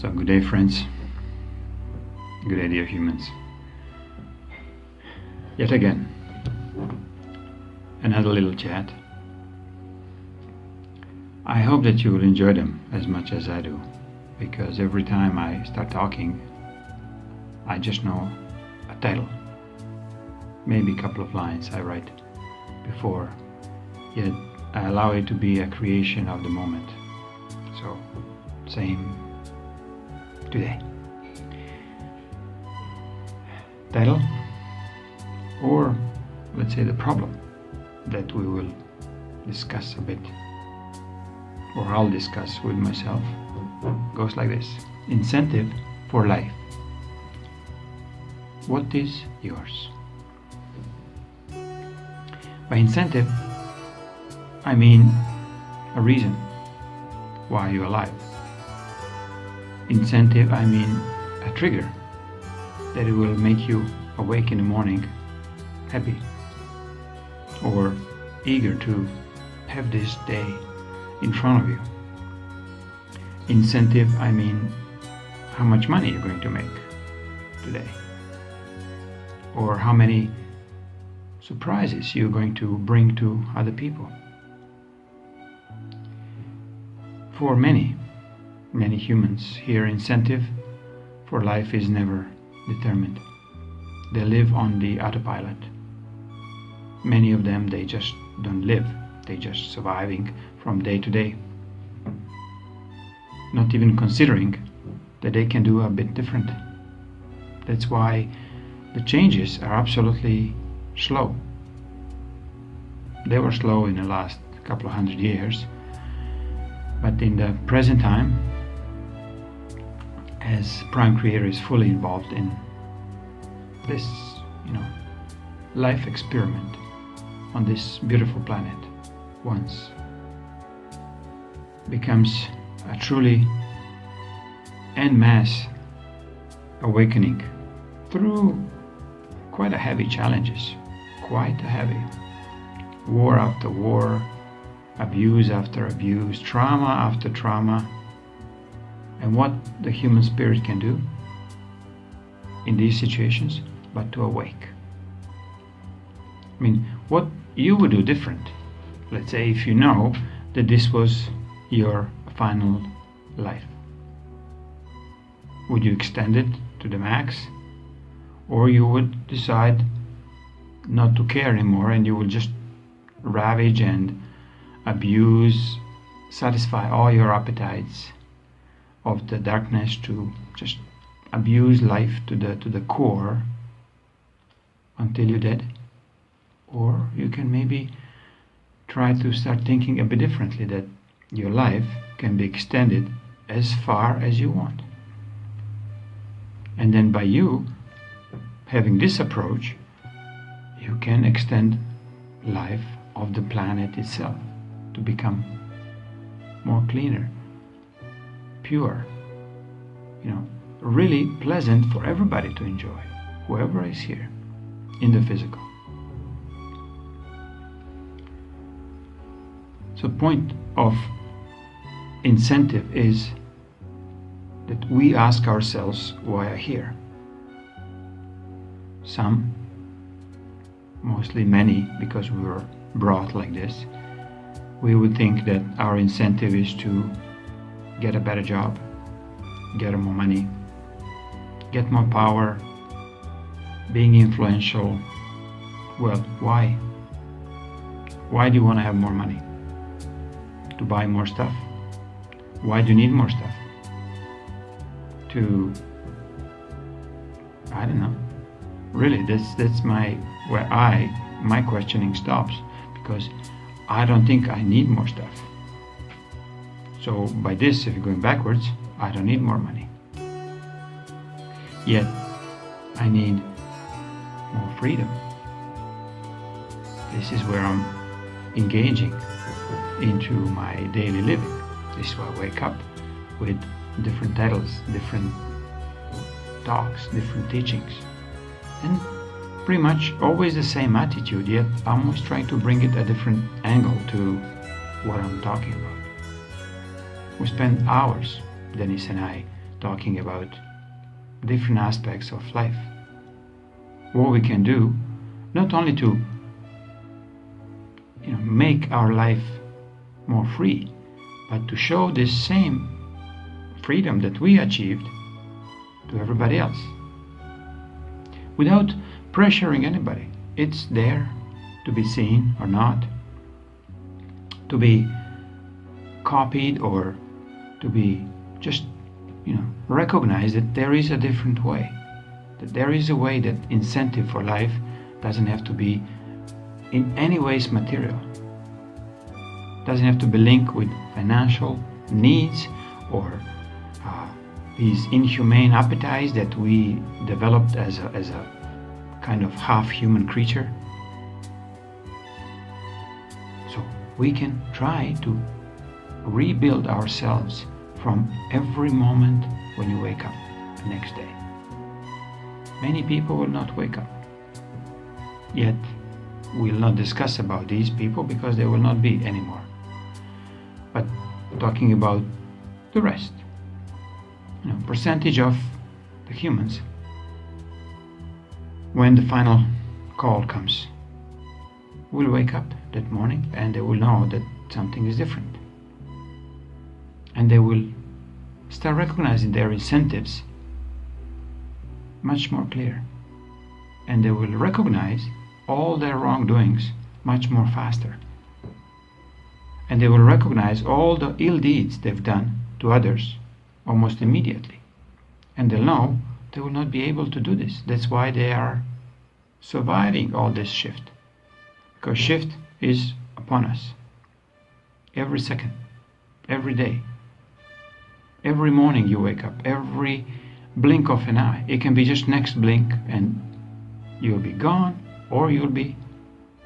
So good day, friends. Good day, dear humans. Yet again, another little chat. I hope that you will enjoy them as much as I do, because every time I start talking, I just know a title, maybe a couple of lines I write before, yet I allow it to be a creation of the moment. So, same today. Title, or let's say the problem that we will discuss a bit, or I'll discuss with myself, goes like this. Incentive for life. What is yours? By incentive, I mean a reason why you're alive. Incentive, I mean a trigger that it will make you awake in the morning happy or eager to have this day in front of you. Incentive, I mean how much money you're going to make today, or how many surprises you're going to bring to other people. For many humans here, incentive for life is never determined. They live on the autopilot. Many of them, they just don't live. They just surviving from day to day, not even considering that they can do a bit different. That's why the changes are absolutely slow. They were slow in the last couple of 100 years, but in the present time, as Prime Creator is fully involved in this, life experiment on this beautiful planet, once becomes a truly en masse awakening through quite a heavy challenges, quite a heavy war after war, abuse after abuse, trauma after trauma. And what the human spirit can do in these situations but to awake. I mean, what you would do different, let's say if you know that this was your final life. Would you extend it to the max? Or you would decide not to care anymore and you will just ravage and abuse, satisfy all your appetites of the darkness, to just abuse life to the core until you're dead? Or you can maybe try to start thinking a bit differently, that your life can be extended as far as you want. And then by you having this approach, you can extend life of the planet itself to become more cleaner, pure, really pleasant for everybody to enjoy, whoever is here in the physical. So point of incentive is that we ask ourselves why are here. Some, mostly many, because we were brought like this, we would think that our incentive is to get a better job, get more money, get more power, being influential. Well, why? Why do you want to have more money? To buy more stuff? Why do you need more stuff? I don't know. Really, that's my questioning stops, because I don't think I need more stuff. So by this, if you're going backwards, I don't need more money. Yet I need more freedom. This is where I'm engaging into my daily living. This is why I wake up with different titles, different talks, different teachings, and pretty much always the same attitude, yet I'm always trying to bring it a different angle to what I'm talking about. We spend hours, Dennis and I, talking about different aspects of life. What we can do, not only to make our life more free, but to show this same freedom that we achieved to everybody else, without pressuring anybody. It's there to be seen or not, to be copied, or to be just recognize that there is a different way, that there is a way that incentive for life doesn't have to be in any ways material, doesn't have to be linked with financial needs or these inhumane appetites that we developed as a kind of half-human creature. So we can try to rebuild ourselves from every moment when you wake up the next day. Many people will not wake up. Yet we'll not discuss about these people because there will not be anymore. But talking about the rest, percentage of the humans, when the final call comes, will wake up that morning and they will know that something is different. And they will start recognizing their incentives much more clear. And they will recognize all their wrongdoings much more faster. And they will recognize all the ill deeds they've done to others almost immediately. And they'll know they will not be able to do this. That's why they are surviving all this shift. Because shift is upon us. Every second, every day, every morning you wake up, every blink of an eye. It can be just next blink and you'll be gone, or you'll be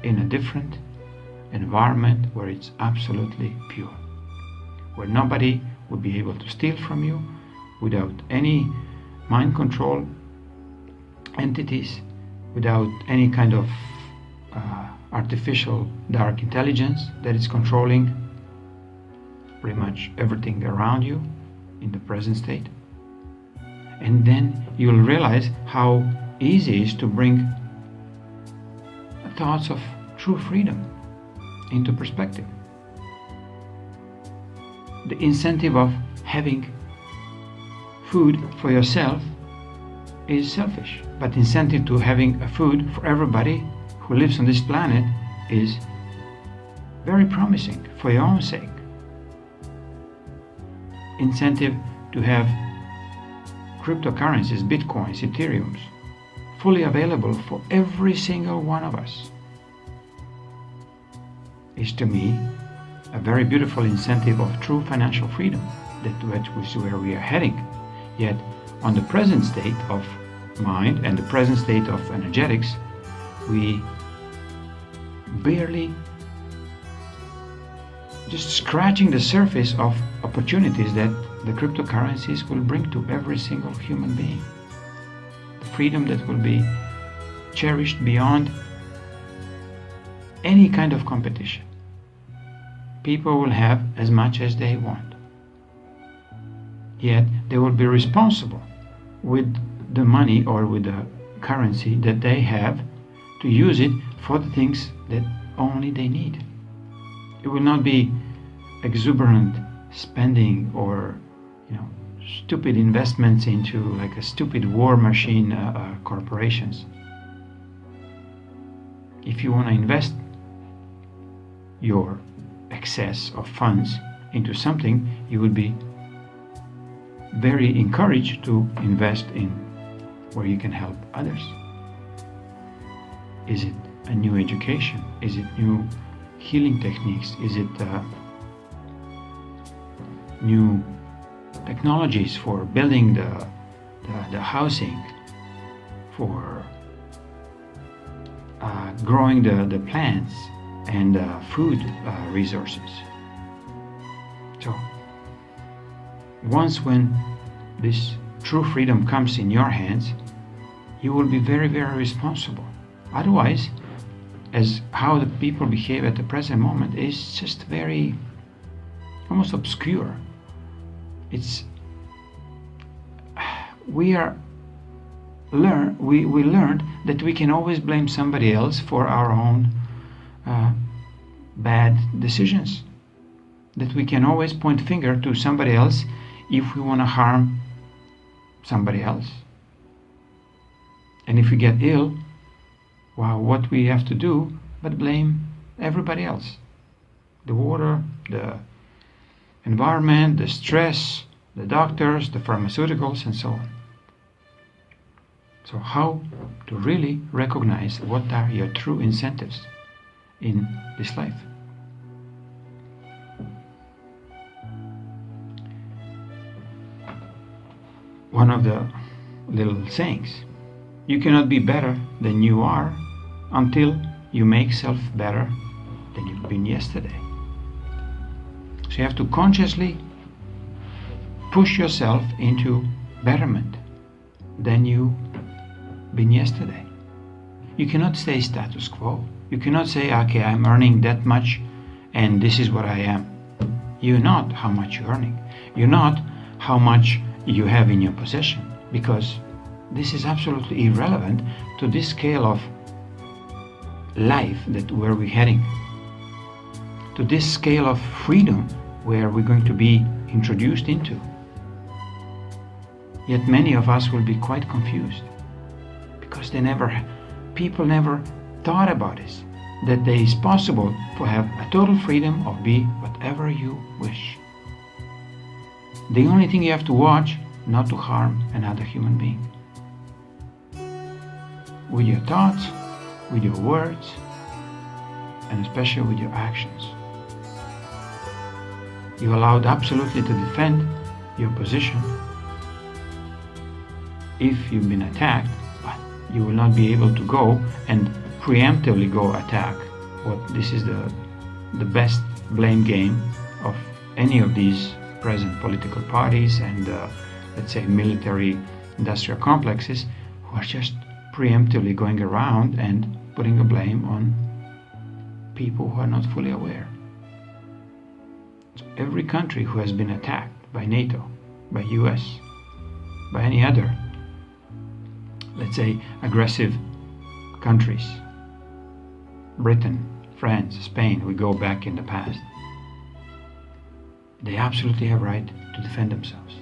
in a different environment where it's absolutely pure, where nobody will be able to steal from you, without any mind control entities, without any kind of artificial dark intelligence that is controlling pretty much everything around you in the present state. And then you'll realize how easy it is to bring thoughts of true freedom into perspective. The incentive of having food for yourself is selfish, but the incentive to having a food for everybody who lives on this planet is very promising for your own sake. Incentive to have cryptocurrencies, bitcoins, ethereums, fully available for every single one of us is, to me, a very beautiful incentive of true financial freedom, that is where we are heading. Yet on the present state of mind and the present state of energetics, we barely just scratching the surface of opportunities that the cryptocurrencies will bring to every single human being. The freedom that will be cherished beyond any kind of competition. People will have as much as they want. Yet they will be responsible with the money or with the currency that they have to use it for the things that only they need. It will not be exuberant spending or stupid investments into like a stupid war machine corporations. If you want to invest your excess of funds into something, you would be very encouraged to invest in where you can help others. Is it a new education? Is it new healing techniques? Is it new technologies for building the housing, for growing the plants and food resources? So once when this true freedom comes in your hands, you will be very, very responsible. Otherwise, as how the people behave at the present moment is just very almost obscure. It's we learned that we can always blame somebody else for our own bad decisions. That we can always point finger to somebody else if we want to harm somebody else. And if we get ill, well, what we have to do but blame everybody else. The water, the environment, the stress, the doctors, the pharmaceuticals, and so on. So how to really recognize what are your true incentives in this life? One of the little sayings, you cannot be better than you are until you make self better than you've been yesterday. So you have to consciously push yourself into betterment than you've been yesterday. You cannot stay status quo. You cannot say, okay, I'm earning that much and this is what I am. You're not how much you're earning. You're not how much you have in your possession, because this is absolutely irrelevant to this scale of life that where we're heading, to this scale of freedom where we're going to be introduced into. Yet many of us will be quite confused because people never thought about this, that it is possible to have a total freedom of be whatever you wish. The only thing you have to watch, not to harm another human being. With your thoughts, with your words, and especially with your actions. You're allowed absolutely to defend your position if you've been attacked, but you will not be able to go and preemptively go attack. This is the best blame game of any of these present political parties and let's say military industrial complexes who are just preemptively going around and putting a blame on people who are not fully aware. So every country who has been attacked by NATO, by US, by any other, let's say, aggressive countries, Britain, France, Spain, we go back in the past, they absolutely have right to defend themselves.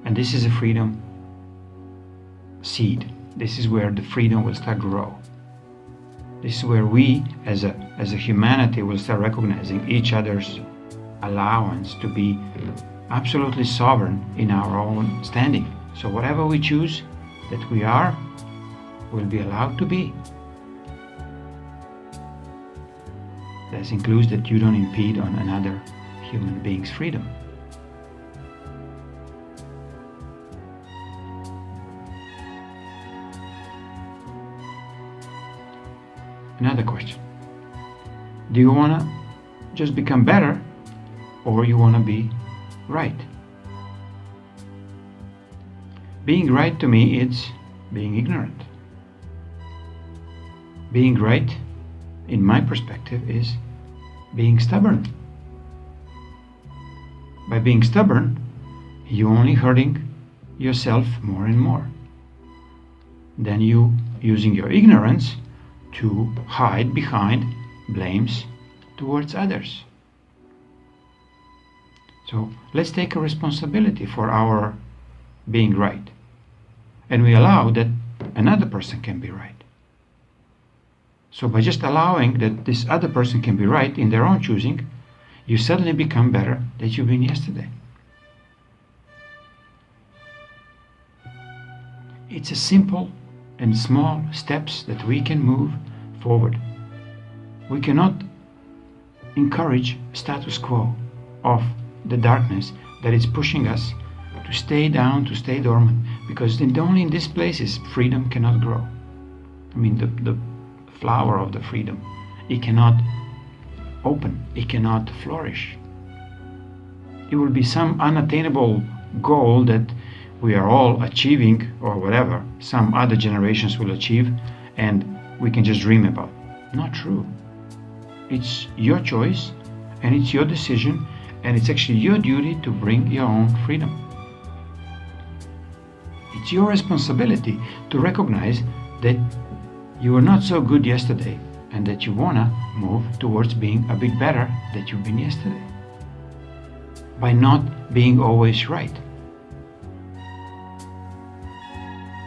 And this is a freedom seed. This is where the freedom will start to grow. This is where we, as a humanity, will start recognizing each other's allowance to be absolutely sovereign in our own standing. So whatever we choose that we are, will be allowed to be. That includes that you don't impede on another human being's freedom. Another question. Do you want to just become better, or you want to be right? Being right to me, it's being ignorant. Being right, in my perspective, is being stubborn. By being stubborn, you're only hurting yourself more and more. Then you using your ignorance to hide behind blames towards others. So let's take a responsibility for our being right. And we allow that another person can be right. So by just allowing that this other person can be right in their own choosing, you suddenly become better than you've been yesterday. It's a simple and small steps that we can move forward. We cannot encourage status quo of the darkness that is pushing us to stay down, to stay dormant, because only in these places freedom cannot grow. I mean, the flower of the freedom, it cannot open, it cannot flourish. It will be some unattainable goal that we are all achieving, or whatever some other generations will achieve, and we can just dream about. Not true. It's your choice, and it's your decision, and it's actually your duty to bring your own freedom. It's your responsibility to recognize that you were not so good yesterday and that you want to move towards being a bit better than you've been yesterday. By not being always right.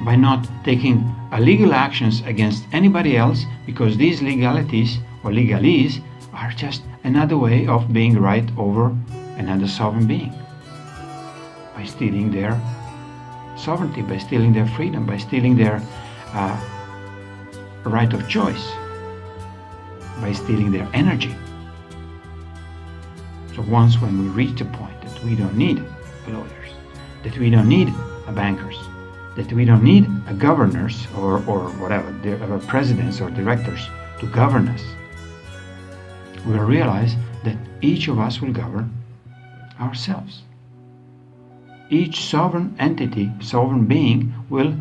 By not taking illegal actions against anybody else, because these legalities or legalese are just another way of being right over another sovereign being. By stealing their sovereignty, by stealing their freedom, by stealing their right of choice, by stealing their energy. So once when we reach the point that we don't need lawyers, that we don't need bankers, that we don't need governors or whatever, presidents or directors to govern us, we'll realize that each of us will govern ourselves. Each sovereign entity, sovereign being, will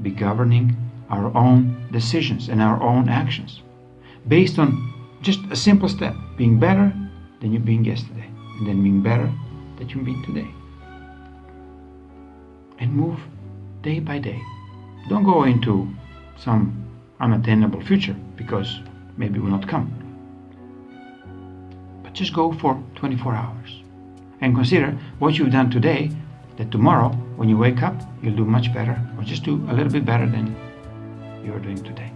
be governing our own decisions and our own actions based on just a simple step: being better than you've been yesterday, and then being better than you've been today. And move day by day. Don't go into some unattainable future, because maybe it will not come. But just go for 24 hours and consider what you've done today, that tomorrow when you wake up you'll do much better, or just do a little bit better than you're doing today.